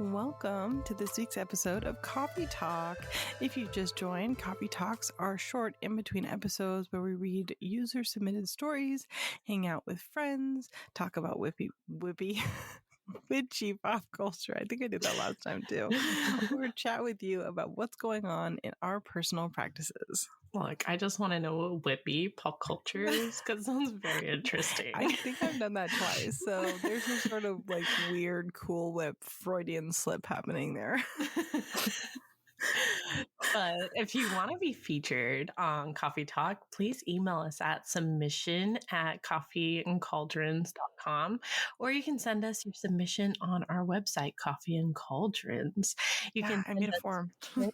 Welcome to this week's episode of Coffee Talk. If you just joined, Coffee Talks are short in-between episodes where we read user-submitted stories, hang out with friends, talk about witchy pop culture. I think I did that last time too. Or chat with you about what's going on in our personal practices. Look, I just want to know what whippy pop culture is because it sounds very interesting. I think I've done that twice. So there's some sort of like weird Cool Whip Freudian slip happening there. But if you want to be featured on Coffee Talk, please email us at submission@coffeeandcauldrons.com, or you can send us your submission on our website, Coffee and Cauldrons. I made a form. You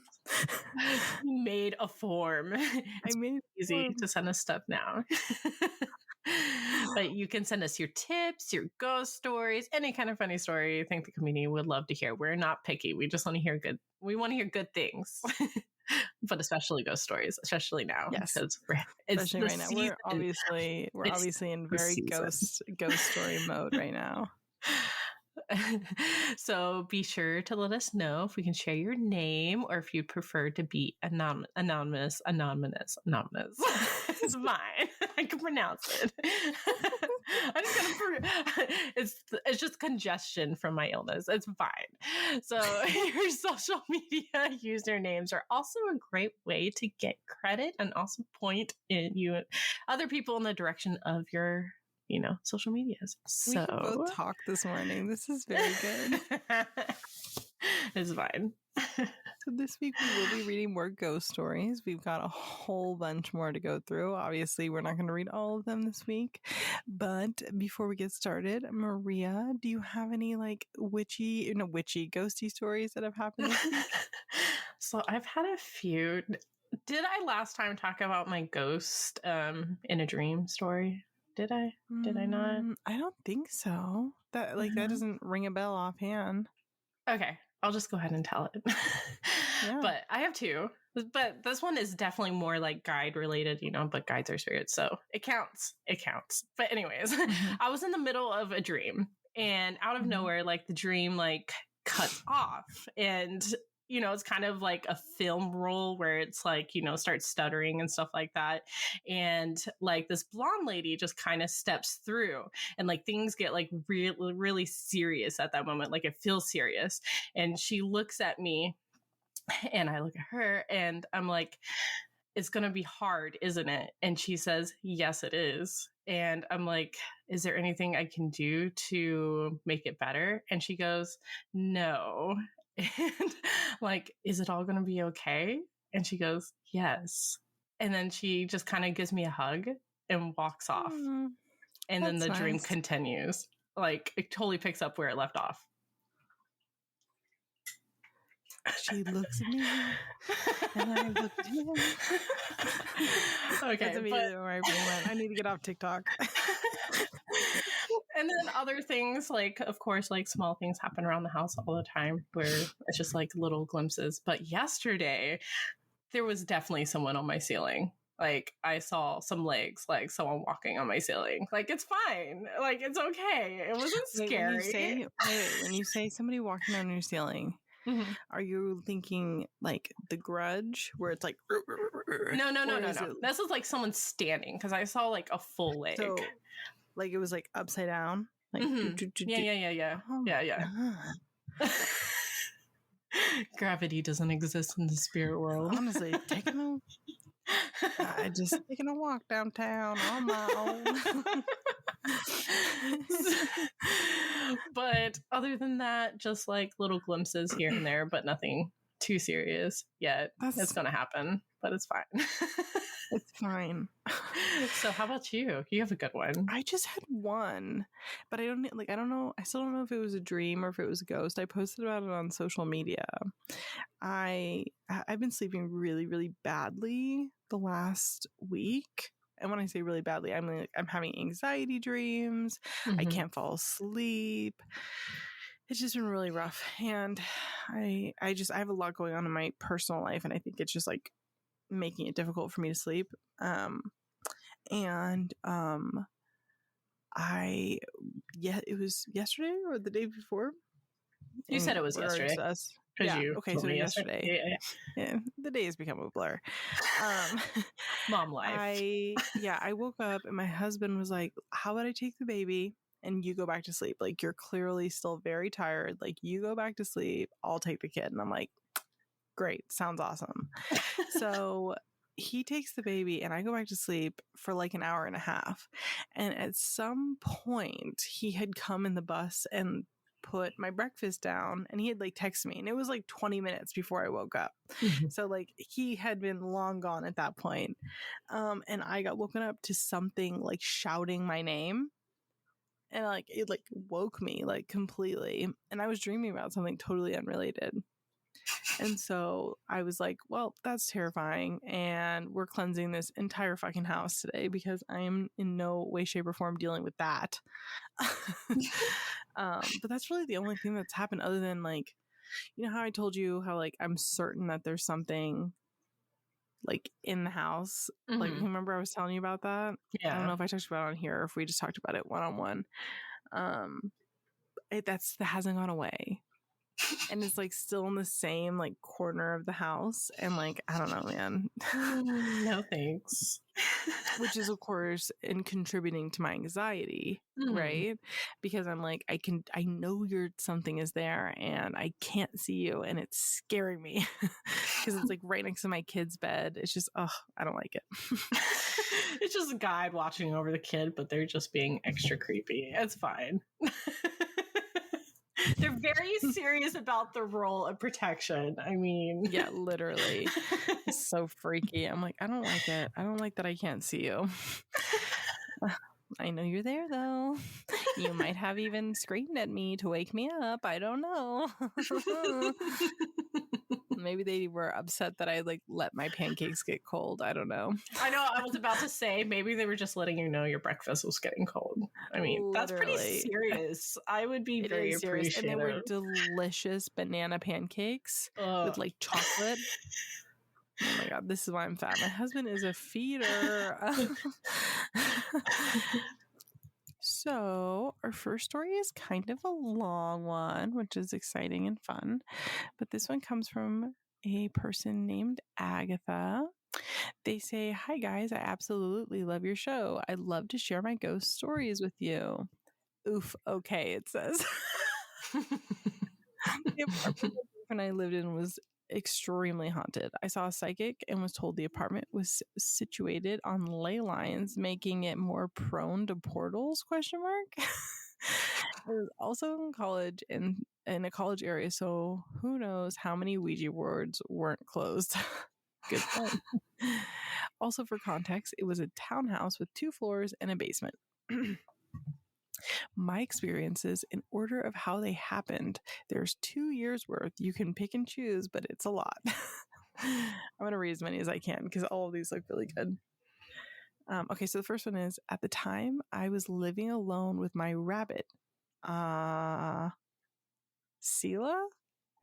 made a form. It's easy to send us stuff now. But you can send us your tips, your ghost stories, any kind of funny story you think the community would love to hear. We're not picky. We just want to hear good. We want to hear good things, but especially ghost stories, especially now. Yes, especially right now. We're obviously in very ghost story mode right now. So be sure to let us know if we can share your name or if you'd prefer to be anonymous. It's fine. I can pronounce it. It's just congestion from my illness. It's fine. So your social media usernames are also a great way to get credit and also point other people in the direction of your social medias. We can both talk this morning. This is very good. It's fine. So this week we will be reading more ghost stories. We've got a whole bunch more to go through. Obviously, we're not going to read all of them this week. But before we get started, Maria, do you have any witchy, ghosty stories that have happened this week? So I've had a few. Did I last time talk about my ghost in a dream story? Did I? Did I not? I don't think so. That doesn't ring a bell offhand. Okay, I'll just go ahead and tell it. Yeah. But I have two. But this one is definitely more like guide related, but guides are spirits, so it counts. It counts. But anyways, I was in the middle of a dream, and out of nowhere, the dream cuts off, and it's kind of like a film roll where it's starts stuttering and stuff like that. And this blonde lady just kind of steps through and things get really, really serious at that moment. It feels serious. And she looks at me and I look at her and I'm like, it's going to be hard, isn't it? And she says, yes, it is. And I'm like, is there anything I can do to make it better? And she goes, no. And is it all going to be okay? And she goes, yes. And then she just kind of gives me a hug and walks off. And then the dream continues. It totally picks up where it left off. She looks at me and I look at him. Okay. That's immediately where my brain went. I need to get off TikTok. And then other things, of course, small things happen around the house all the time where it's just little glimpses. But yesterday, there was definitely someone on my ceiling. I saw some legs, someone walking on my ceiling. It's fine. It's okay. It wasn't scary. When you say somebody walking on your ceiling, are you thinking The Grudge, where it's No. This is someone standing because I saw a full leg. So, it was upside down. Yeah. Oh yeah. Gravity doesn't exist in the spirit world. Honestly, taking a walk downtown on my own. But other than that, just little glimpses here and there, but nothing too serious yet. It's going to happen, but it's fine. It's fine. So how about you? You have a good one. I just had one, but I don't know. I still don't know if it was a dream or if it was a ghost. I posted about it on social media. I've been sleeping really, really badly the last week. And when I say really badly, I'm having anxiety dreams. I can't fall asleep. It's just been really rough. And I have a lot going on in my personal life. And I think it's just making it difficult for me to sleep. It was yesterday or the day before. You said it was yesterday. Yeah. You okay. So yesterday. Yeah. The day has become a blur. Mom life. I woke up and my husband was like, how about I take the baby and you go back to sleep? Like, you're clearly still very tired. Like, you go back to sleep. I'll take the kid. And I'm like, great. Sounds awesome. So he takes the baby and I go back to sleep for like an hour and a half. And at some point he had come in the bus and put my breakfast down, and he had like texted me, and it was like 20 minutes before I woke up. So like he had been long gone at that point. And I got woken up to something like shouting my name, and like it like woke me like completely, and I was dreaming about something totally unrelated. And so I was like, well, that's terrifying. And we're cleansing this entire fucking house today because I'm in no way, shape, or form dealing with that. But that's really the only thing that's happened, other than like, you know how I told you how like I'm certain that there's something like in the house. Like, remember I was telling you about that? Yeah. I don't know if I talked about it on here or if we just talked about it one-on-one. That hasn't gone away. And it's like still in the same like corner of the house, and like I don't know, man. No thanks. Which is of course in contributing to my anxiety, right? Because I'm like, I know something is there and I can't see you, and it's scaring me because it's like right next to my kid's bed. It's just, I don't like it. It's just a guide watching over the kid, but they're just being extra creepy. It's fine. They're very serious about the role of protection. I mean, yeah, literally. It's so freaky. I'm like, I don't like it. I don't like that I can't see you. I know you're there though. You might have even screamed at me to wake me up. I don't know. Maybe they were upset that I like let my pancakes get cold. I don't know. I know. I was about to say maybe they were just letting you know your breakfast was getting cold. I mean, that's pretty serious. I would be very appreciative. And they were delicious banana pancakes with like chocolate. Oh my God, this is why I'm fat. My husband is a feeder. So our first story is kind of a long one, which is exciting and fun. But this one comes from a person named Agatha. They say, hi guys, I absolutely love your show. I'd love to share my ghost stories with you. Oof, okay, it says. The apartment my boyfriend and I lived in was extremely haunted. I saw a psychic and was told the apartment was situated on ley lines, making it more prone to portals, ? It was also in college in a college area, so who knows how many Ouija boards weren't closed. Good point. Also, for context, it was a townhouse with 2 floors and a basement. My experiences in order of how they happened. There's 2 years worth. You can pick and choose, but it's a lot. I'm going to read as many as I can because all of these look really good. Okay, so the first one is, at the time I was living alone with my rabbit. Sela?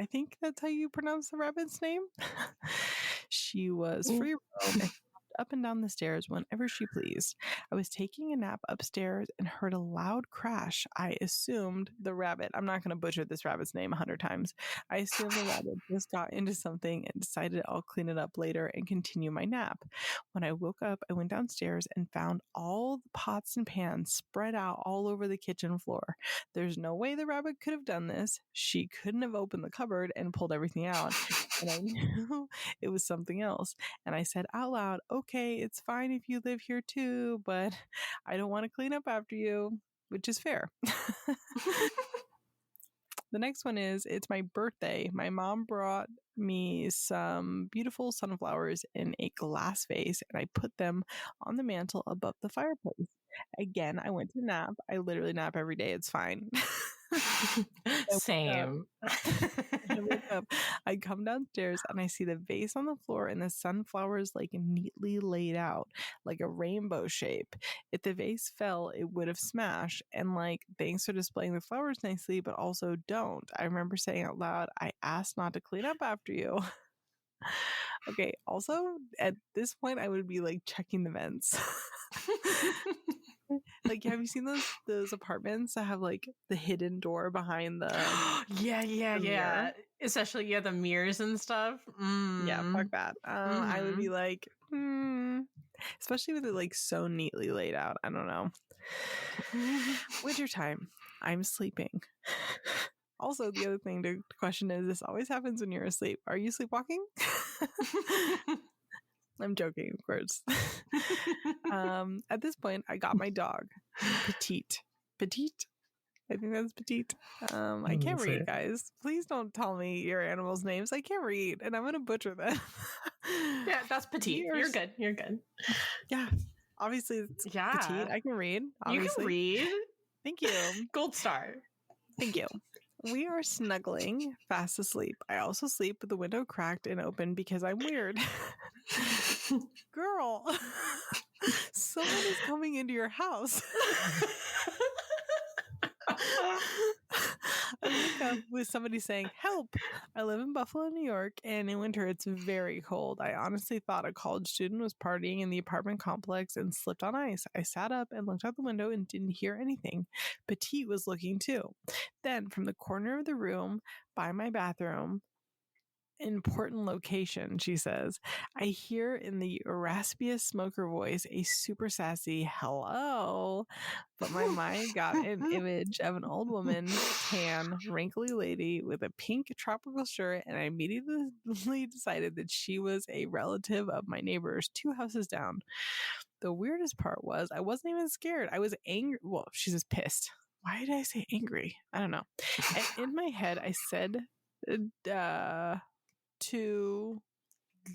I think that's how you pronounce the rabbit's name. She was free roam and up and down the stairs whenever she pleased. I was taking a nap upstairs and heard a loud crash. I assumed the rabbit, I'm not going to butcher this rabbit's name 100 times. I assumed the rabbit just got into something and decided I'll clean it up later and continue my nap. When I woke up, I went downstairs and found all the pots and pans spread out all over the kitchen floor. There's no way the rabbit could have done this. She couldn't have opened the cupboard and pulled everything out. And I knew it was something else. And I said out loud, okay, it's fine if you live here too, but I don't want to clean up after you, which is fair. The next one is, it's my birthday. My mom brought me some beautiful sunflowers in a glass vase, and I put them on the mantle above the fireplace. Again, I went to nap. I literally nap every day. It's fine. Same. I wake up, I come downstairs and I see the vase on the floor and the sunflowers like neatly laid out like a rainbow shape. If the vase fell, it would have smashed. And like, thanks for displaying the flowers nicely, but also don't. I remember saying out loud, I asked not to clean up after you. Okay, also at this point I would be like checking the vents. Like, have you seen those apartments that have like the hidden door behind the yeah. mirror? Especially the mirrors and stuff. Yeah, fuck that. I would be like, especially with it like so neatly laid out. I don't know. Wintertime, I'm sleeping. Also, the other thing to question is, this always happens when you're asleep. Are you sleepwalking? I'm joking, of course. At this point, I got my dog, Petite. Petite? I think that's Petite. I can't read, guys. Please don't tell me your animals' names. I can't read, and I'm going to butcher them. Yeah, that's Petite. You're good. You're good. Yeah. Obviously, it's Petite. I can read, obviously. You can read. Thank you. Gold star. Thank you. We are snuggling, fast asleep. I also sleep with the window cracked and open because I'm weird. Girl, someone is coming into your house. I wake up with somebody saying, help! I live in Buffalo, New York, and in winter it's very cold. I honestly thought a college student was partying in the apartment complex and slipped on ice. I sat up and looked out the window and didn't hear anything. Petite was looking too. Then, from the corner of the room by my bathroom, important location, she says, I hear in the raspiest smoker voice a super sassy hello, but my mind got an image of an old woman, tan, wrinkly lady with a pink tropical shirt, and I immediately decided that she was a relative of my neighbors 2 houses down. The weirdest part was I wasn't even scared. I was angry. Well, she says pissed. Why did I say angry? I don't know. And in my head, I said, to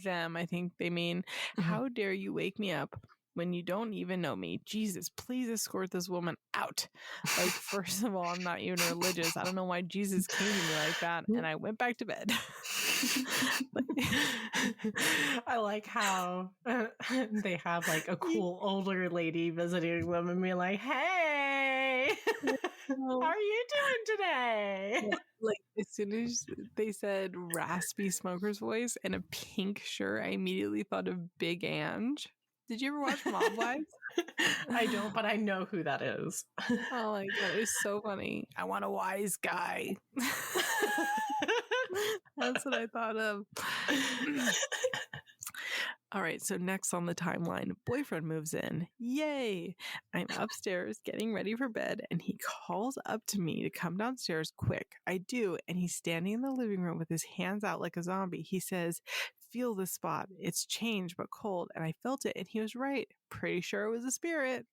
them, I think they mean, how dare you wake me up when you don't even know me? Jesus, please escort this woman out. Like, first of all, I'm not even religious. I don't know why Jesus came to me like that. And I went back to bed. I like how they have like a cool older lady visiting them and be like, hey, how are you doing today? Yeah, like, as soon as they said raspy smoker's voice and a pink shirt, I immediately thought of Big Ange. Did you ever watch Mob Wives? I don't, but I know who that is. Oh my god, it's so funny. I want a wise guy. That's what I thought of. All right, so next on the timeline, boyfriend moves in. Yay! I'm upstairs getting ready for bed, and he calls up to me to come downstairs quick. I do, and he's standing in the living room with his hands out like a zombie. He says, feel the spot. It's changed but cold, and I felt it, and he was right. Pretty sure it was a spirit.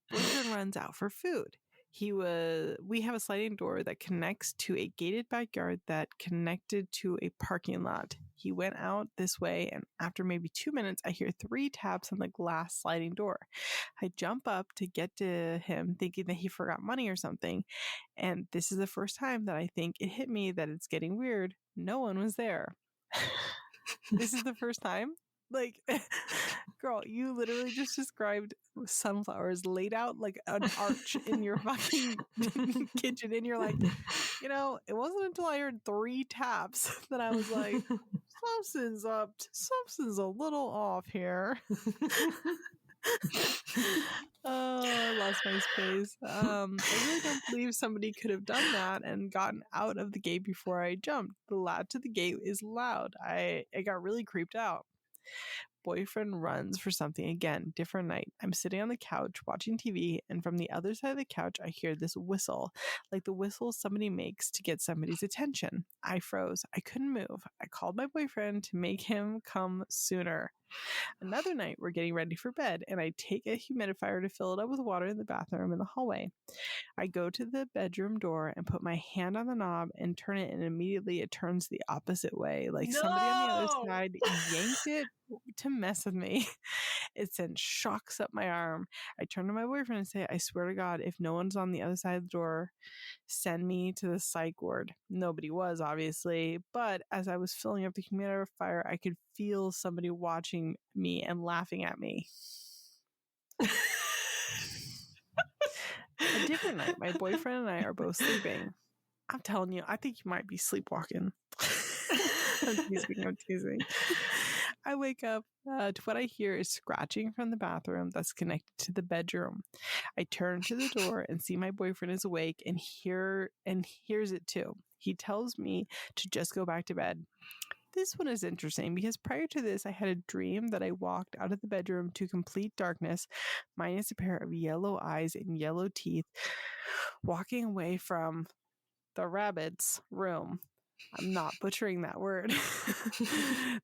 Boyfriend runs out for food. We have a sliding door that connects to a gated backyard that connected to a parking lot. He went out this way, and after maybe 2 minutes, I hear 3 taps on the glass sliding door. I jump up to get to him, thinking that he forgot money or something. And this is the first time that I think it hit me that it's getting weird. No one was there. This is the first time? Like, girl, you literally just described sunflowers laid out like an arch in your fucking kitchen, and you're like, it wasn't until I heard 3 taps that I was like, something's up, something's a little off here. Oh, I lost my space. I really don't believe somebody could have done that and gotten out of the gate before I jumped. The latch to the gate is loud. I got really creeped out. Boyfriend runs for something again, different night. I'm sitting on the couch watching TV, and from the other side of the couch, I hear this whistle, like the whistle somebody makes to get somebody's attention. I froze. I couldn't move. I called my boyfriend to make him come sooner. Another night, we're getting ready for bed, and I take a humidifier to fill it up with water in the bathroom in the hallway. I go to the bedroom door and put my hand on the knob and turn it, and immediately it turns the opposite way. Like somebody on the other side yanked it to mess with me. It sent shocks up my arm. I turn to my boyfriend and say, I swear to God, if no one's on the other side of the door, send me to the psych ward. Nobody was, obviously, but as I was filling up the humidifier, I could feel somebody watching me and laughing at me. A different night, my boyfriend and I are both sleeping. I'm telling you, I think you might be sleepwalking. I'm teasing. I wake up to what I hear is scratching from the bathroom that's connected to the bedroom. I turn to the door and see my boyfriend is awake and hears it too. He tells me to just go back to bed. This one is interesting because prior to this, I had a dream that I walked out of the bedroom to complete darkness, minus a pair of yellow eyes and yellow teeth, walking away from the rabbit's room. I'm not butchering that word.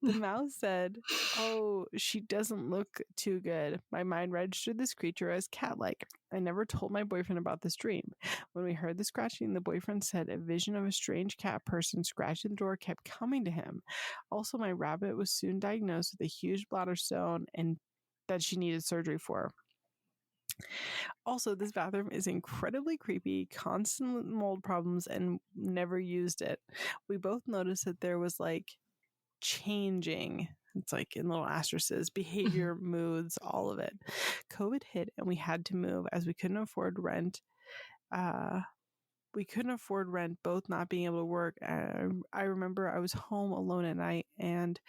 The mouse said, "Oh, she doesn't look too good." My mind registered this creature as cat-like. I never told my boyfriend about this dream. When we heard the scratching, the boyfriend said a vision of a strange cat person scratching the door kept coming to him. Also, my rabbit was soon diagnosed with a huge bladder stone and that she needed surgery for. Also, this bathroom is incredibly creepy, constant mold problems, and never used it. We both noticed that there was like changing, it's like in little asterisks, behavior, moods, all of it. COVID hit and we had to move as we couldn't afford rent. Both not being able to work. I remember I was home alone at night and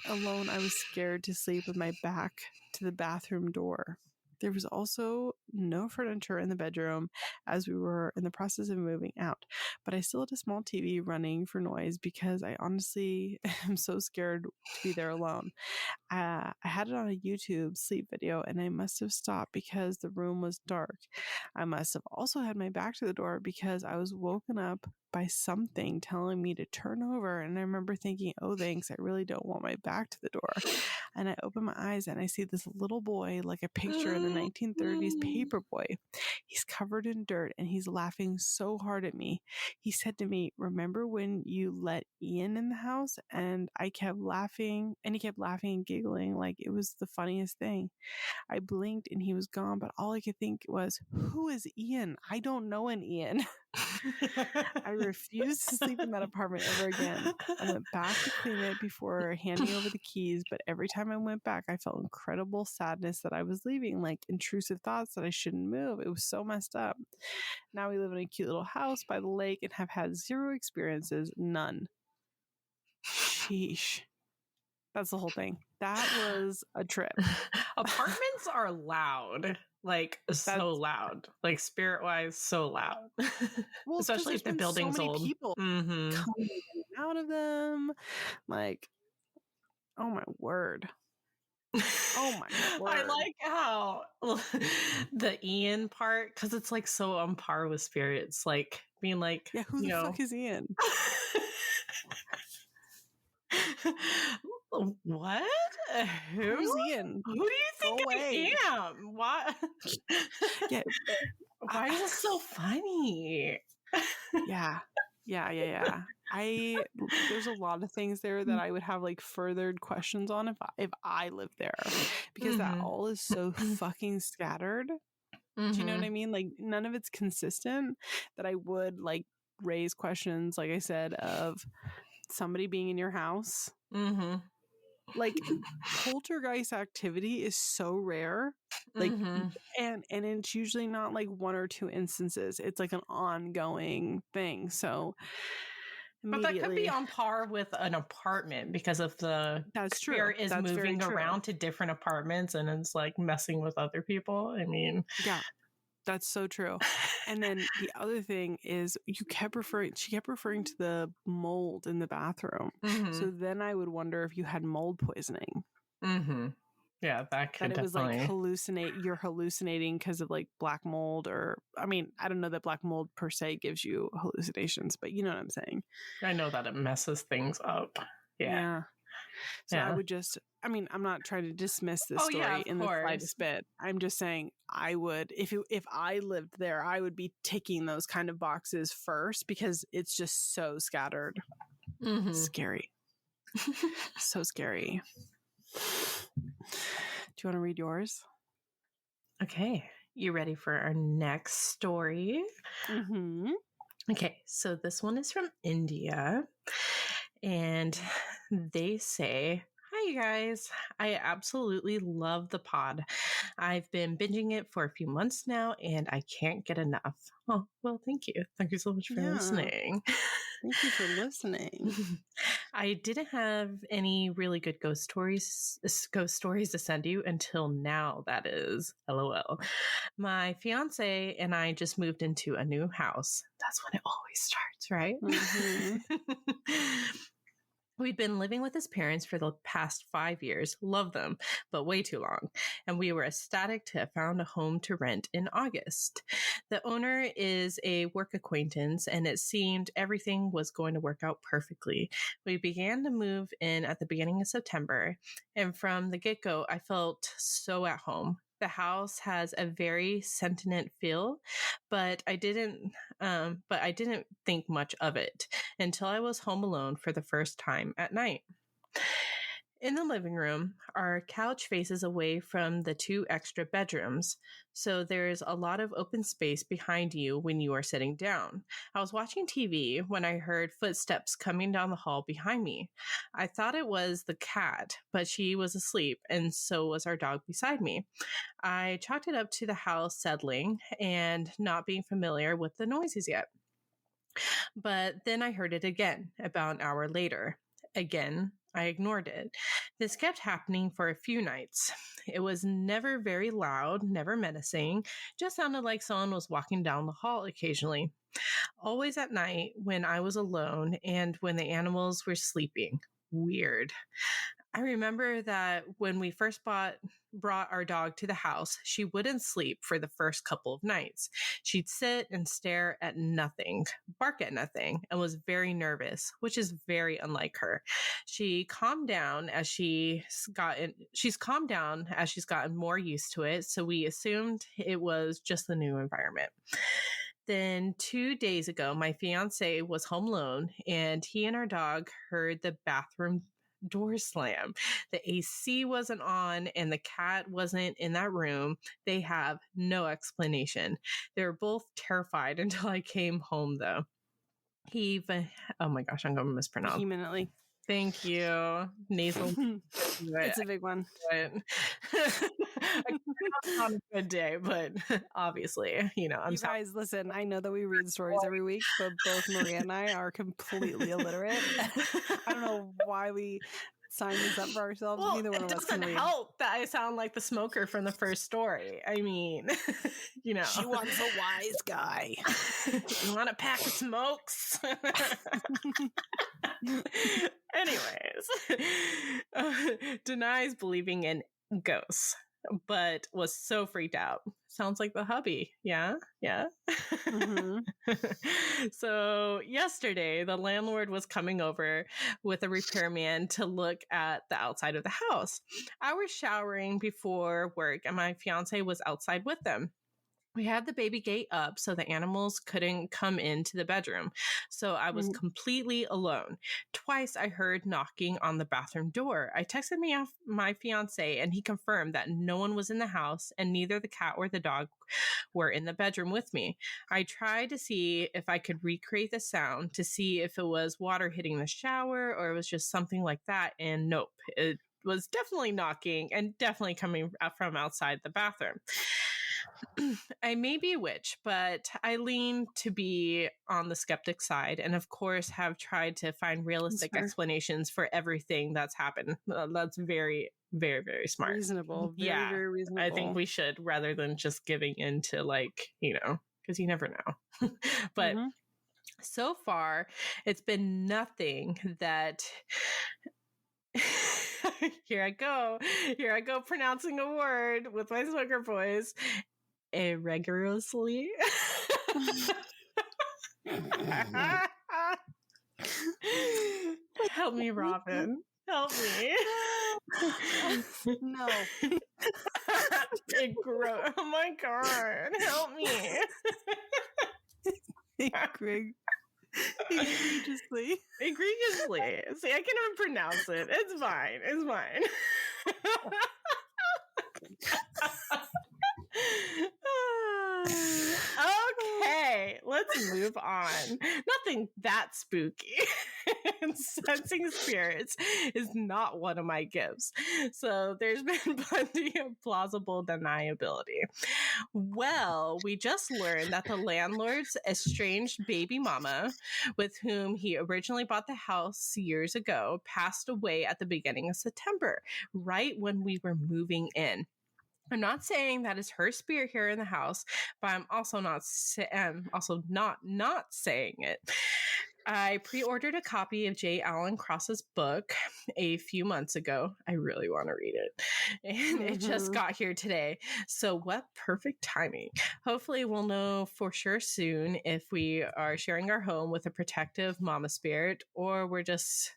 alone I was scared to sleep with my back to the bathroom door. There was also no furniture in the bedroom as we were in the process of moving out, but I still had a small TV running for noise because I honestly am so scared to be there alone. I had it on a YouTube sleep video and I must have stopped because the room was dark. I must have also had my back to the door because I was woken up by something telling me to turn over, and I remember thinking, oh thanks, I really don't want my back to the door. And I open my eyes and I see this little boy like a picture in the 1930s paper boy. He's covered in dirt and he's laughing so hard at me. He said to me, "Remember when you let Ian in the house?" And I kept laughing and he kept laughing and giggling like it was the funniest thing. I blinked and he was gone, but all I could think was, who is Ian? I don't know an Ian. I refused to sleep in that apartment ever again. I went back to clean it before handing over the keys, but every time I went back, I felt incredible sadness that I was leaving, like intrusive thoughts that I shouldn't move. It was so messed up. Now we live in a cute little house by the lake and have had zero experiences, none. Sheesh. That's the whole thing. That was a trip. Apartments are loud. Like so loud, like spirit wise, so loud. Well, especially if the building's so many old. People coming in and out of them, like, oh my word. Oh my word. I like how the Ian part, because it's like so on par with spirits, like being like, yeah, who the fuck is Ian? What? Who's Ian? Who do you think I am? What? Yeah. Why is it so funny? Yeah. There's a lot of things there that I would have like furthered questions on if I lived there, because that all is so fucking scattered. Do you know what I mean? Like none of it's consistent, that I would like raise questions, like I said, of somebody being in your house. Like poltergeist activity is so rare, like and it's usually not like one or two instances, it's like an ongoing thing. So but that could be on par with an apartment because of the spirit is moving around to different apartments and it's like messing with other people. I mean, yeah, that's so true. And then the other thing is she kept referring to the mold in the bathroom. So then I would wonder if you had mold poisoning. Yeah, that could it was like you're hallucinating because of like black mold, or I mean, I don't know that black mold per se gives you hallucinations, but you know what I'm saying. I know that it messes things up. Yeah. So I would just, I mean, I'm not trying to dismiss this story in the slightest bit. I'm just saying I would, if I lived there, I would be ticking those kind of boxes first because it's just so scattered. Scary. So scary. Do you want to read yours? Okay. You ready for our next story? Okay. So this one is from India. And they say, "Hi, you guys. I absolutely love the pod. I've been binging it for a few months now, and I can't get enough." Oh, well, thank you. Thank you so much for listening. Thank you for listening. I didn't have any really good ghost stories to send you until now, that is. LOL. My fiance and I just moved into a new house. That's when it always starts, right? Mm-hmm. We'd been living with his parents for the past 5 years, love them, but way too long. And we were ecstatic to have found a home to rent in August. The owner is a work acquaintance, and it seemed everything was going to work out perfectly. We began to move in at the beginning of September, and from the get-go, I felt so at home. The house has a very sentient feel, but I didn't think much of it until I was home alone for the first time at night. In the living room, our couch faces away from the 2 extra bedrooms, so there's a lot of open space behind you when you are sitting down. I was watching TV when I heard footsteps coming down the hall behind me. I thought it was the cat, but she was asleep, and so was our dog beside me. I chalked it up to the house settling and not being familiar with the noises yet. But then I heard it again about an hour later. Again, I ignored it. This kept happening for a few nights. It was never very loud, never menacing, just sounded like someone was walking down the hall occasionally. Always at night when I was alone and when the animals were sleeping. Weird. I remember that when we first brought our dog to the house, she wouldn't sleep for the first couple of nights. She'd sit and stare at nothing, bark at nothing, and was very nervous, which is very unlike her. She's calmed down as she's gotten more used to it, so we assumed it was just the new environment. Then 2 days ago, my fiance was home alone, and he and our dog heard the bathroom door slam. The AC wasn't on and the cat wasn't in that room. They have no explanation. They were both terrified until I came home, though. Oh my gosh, I'm going to mispronounce. Vehemently. Thank you. Nasal. It's a big one. On a good day, but obviously, you guys, listen, I know that we read stories every week, but both Maria and I are completely illiterate. I don't know why we signed this up for ourselves. Well, neither one of us can read. It doesn't help that I sound like the smoker from the first story. I mean, She wants a wise guy. You want a pack of smokes? Anyways, denies believing in ghosts, but was so freaked out. Sounds like the hubby. Yeah. Mm-hmm. So yesterday, the landlord was coming over with a repairman to look at the outside of the house. I was showering before work, and my fiance was outside with them. We had the baby gate up so the animals couldn't come into the bedroom. So I was completely alone. Twice I heard knocking on the bathroom door. I texted my fiance and he confirmed that no one was in the house and neither the cat or the dog were in the bedroom with me. I tried to see if I could recreate the sound to see if it was water hitting the shower or it was just something like that. And nope, it was definitely knocking and definitely coming from outside the bathroom. I may be a witch, but I lean to be on the skeptic side and, of course, have tried to find realistic explanations for everything that's happened. That's very, very, very smart. Reasonable. Very, very reasonable. I think we should, rather than just giving into, because you never know. But so far, it's been nothing that... Here I go pronouncing a word with my smoker voice. Irregularly. Help me, Robin. Help me. No. Oh my God. Help me. Greg. Egregiously. See, I can even pronounce it. It's fine. Okay, let's move on. Nothing that spooky. and sensing spirits is not one of my gifts. So there's been plenty of plausible deniability. Well, we just learned that the landlord's estranged baby mama, with whom he originally bought the house years ago, passed away at the beginning of September, right when we were moving in. I'm not saying that is her spirit here in the house, but I'm also not saying it. I pre-ordered a copy of J. Allen Cross's book a few months ago. I really want to read it. And it just got here today. So what perfect timing. Hopefully we'll know for sure soon if we are sharing our home with a protective mama spirit or we're just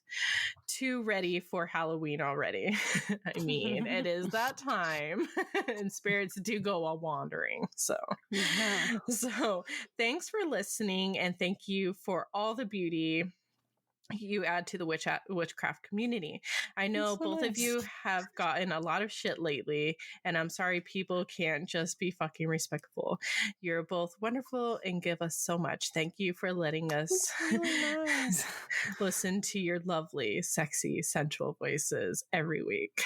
too ready for Halloween already. I mean, it is that time and spirits do go a wandering. So thanks for listening and thank you for all the beauty you add to the witchcraft community. I know both of you have gotten a lot of shit lately, and I'm sorry people can't just be fucking respectful. You're both wonderful and give us so much. Thank you for letting us listen to your lovely, sexy, sensual voices every week.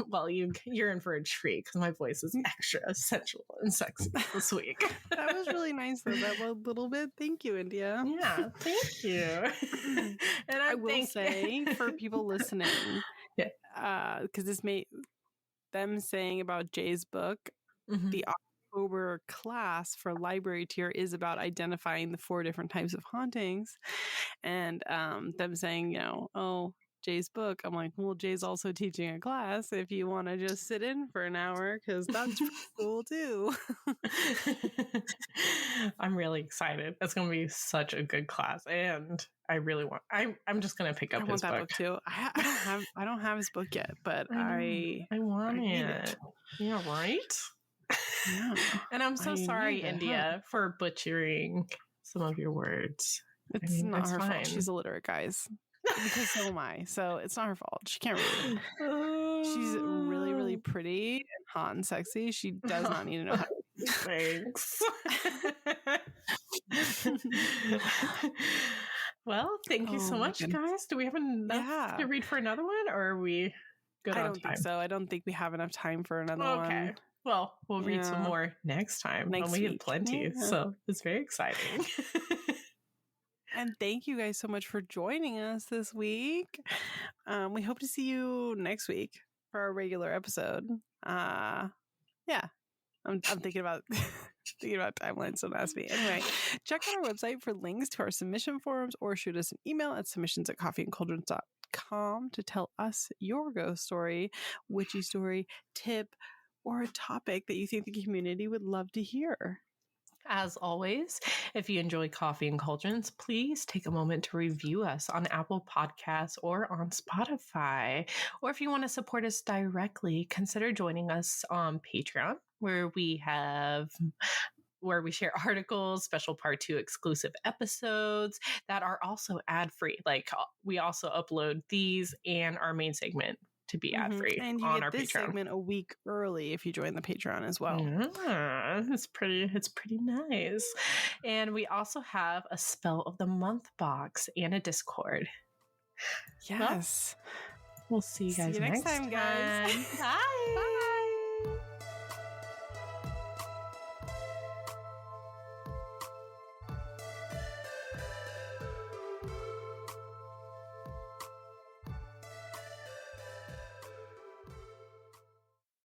Well, you're in for a treat because my voice is extra sensual and sexy this week. That was really nice though, that little bit. Thank you, India. Yeah, thank you. And I will say for people listening, because this made them saying about Jay's book, the October class for library tier is about identifying the 4 different types of hauntings, and them saying, Jay's book. I'm like, well, Jay's also teaching a class if you want to just sit in for an hour, because that's cool too. I'm really excited. It's going to be such a good class, and I really want. I'm just going to pick up his book too. I don't have his book yet, but I want it. Yeah, right. Yeah. And I'm so sorry, India, for butchering some of your words. It's not her fault. She's illiterate, guys. Because so am I. So it's not her fault. She can't read. She's really, really pretty and hot and sexy. She does not need to know how to read. Thanks. Well, thank you so much, guys. Do we have enough to read for another one, or are we good on time? I don't think so. I don't think we have enough time for another one. Okay. Well, we'll read some more next time. Next week. We have plenty. Yeah. So it's very exciting. And thank you guys so much for joining us this week. We hope to see you next week for our regular episode. I'm thinking about timelines, so don't ask me. Anyway, check out our website for links to our submission forums or shoot us an email at submissions@coffeeandcauldrons.com to tell us your ghost story, witchy story, tip, or a topic that you think the community would love to hear. As always, if you enjoy Coffee and Cauldrons, please take a moment to review us on Apple Podcasts or on Spotify. Or if you want to support us directly, consider joining us on Patreon, where we share articles, special part 2 exclusive episodes that are also ad-free. Like we also upload these and our main segment to be ad-free and you on get our this Patreon segment a week early if you join the Patreon as well. Yeah, it's pretty nice. And we also have a Spell of the Month box and a Discord. Yes. Well, we'll see you guys next time, guys. Bye.